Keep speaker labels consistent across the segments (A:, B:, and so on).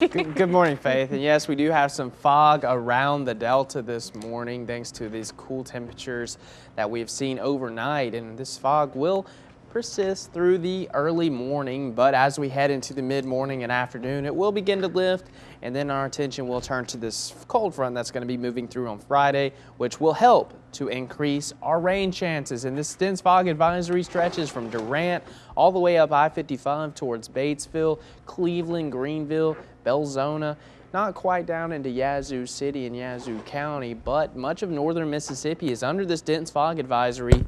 A: Good morning, Faith. And yes, we do have some fog around the Delta this morning thanks to these cool temperatures that we've seen overnight. And this fog will persist through the early morning, but as we head into the mid-morning and afternoon, it will begin to lift, and then our attention will turn to this cold front that's going to be moving through on Friday, which will help to increase our rain chances. And this dense fog advisory stretches from Durant all the way up I-55 towards Batesville, Cleveland, Greenville, Belzona, not quite down into Yazoo City and Yazoo County, but much of northern Mississippi is under this dense fog advisory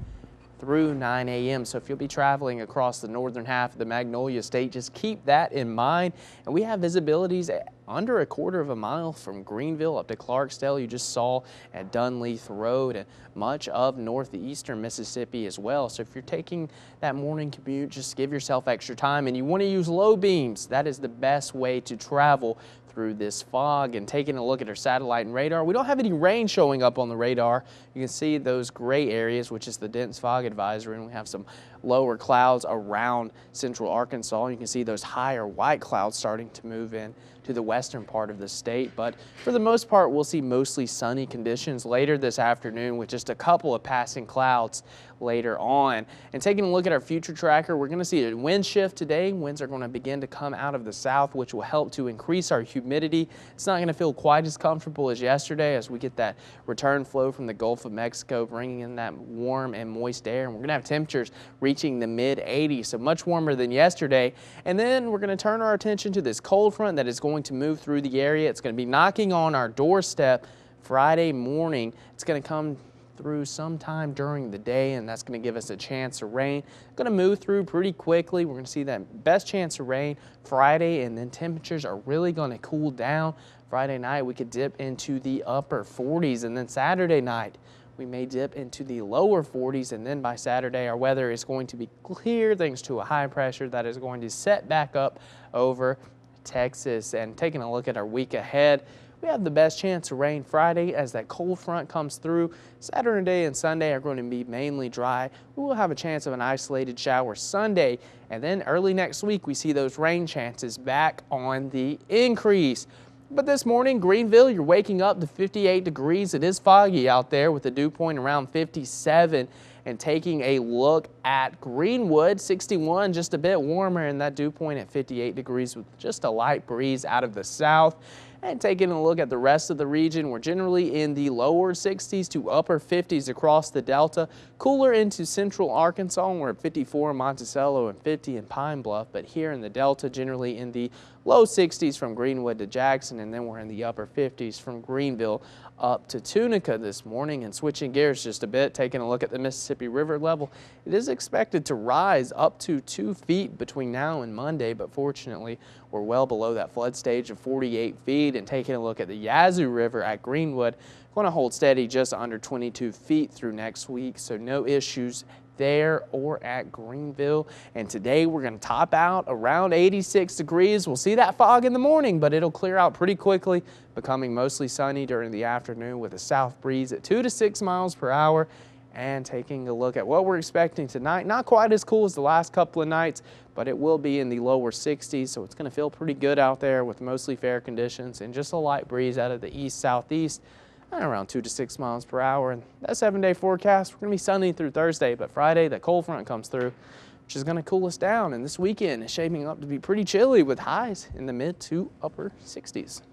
A: through 9 a.m. So if you'll be traveling across the northern half of the Magnolia State, just keep that in mind. And we have visibilities under a quarter of a mile from Greenville up to Clarksdale. You just saw at Dunleith Road and much of northeastern Mississippi as well. So if you're taking that morning commute, just give yourself extra time and you want to use low beams. That is the best way to travel through this fog. And taking a look at our satellite and radar, we don't have any rain showing up on the radar. You can see those gray areas, which is the dense fog advisory, and we have some lower clouds around central Arkansas. You can see those higher white clouds starting to move in to the western part of the state, but for the most part we'll see mostly sunny conditions later this afternoon with just a couple of passing clouds later on. And taking a look at our future tracker, we're going to see a wind shift today. Winds are going to begin to come out of the south, which will help to increase our humidity. It's not going to feel quite as comfortable as yesterday as we get that return flow from the Gulf of Mexico, bringing in that warm and moist air. And we're going to have temperatures reaching the mid-80s, so much warmer than yesterday. And then we're going to turn our attention to this cold front that is going to move through the area. It's going to be knocking on our doorstep Friday morning. It's going to come through sometime during the day, and that's going to give us a chance of rain. Going to move through pretty quickly. We're going to see that best chance of rain Friday, and then temperatures are really going to cool down. Friday night we could dip into the upper 40s, and then Saturday night we may dip into the lower 40s, and then by Saturday our weather is going to be clear thanks to a high pressure that is going to set back up over Texas. And taking a look at our week ahead, we have the best chance of rain Friday as that cold front comes through. Saturday and Sunday are going to be mainly dry. We will have a chance of an isolated shower Sunday, and then early next week we see those rain chances back on the increase. But this morning, Greenville, you're waking up to 58 degrees. It is foggy out there with the dew point around 57. And taking a look at Greenwood, 61, just a bit warmer, and that dew point at 58 degrees with just a light breeze out of the south. And taking a look at the rest of the region, we're generally in the lower 60s to upper 50s across the Delta. Cooler into central Arkansas, we're at 54 in Monticello and 50 in Pine Bluff. But here in the Delta, generally in the low 60s from Greenwood to Jackson, and then we're in the upper 50s from Greenville up to Tunica this morning. And switching gears just a bit, taking a look at the Mississippi River level, it is expected to rise up to 2 feet between now and Monday, but fortunately we're well below that flood stage of 48 feet. And taking a look at the Yazoo River at Greenwood, going to hold steady just under 22 feet through next week, so no issues there or at Greenville. And today we're going to top out around 86 degrees. We'll see that fog in the morning, but it'll clear out pretty quickly, becoming mostly sunny during the afternoon with a south breeze at 2 to 6 miles per hour. And taking a look at what we're expecting tonight, not quite as cool as the last couple of nights, but it will be in the lower 60s, so it's going to feel pretty good out there with mostly fair conditions and just a light breeze out of the east-southeast around 2 to 6 miles per hour. And that 7-day forecast, we're going to be sunny through Thursday, but Friday that cold front comes through, which is going to cool us down. And this weekend is shaping up to be pretty chilly with highs in the mid to upper 60s.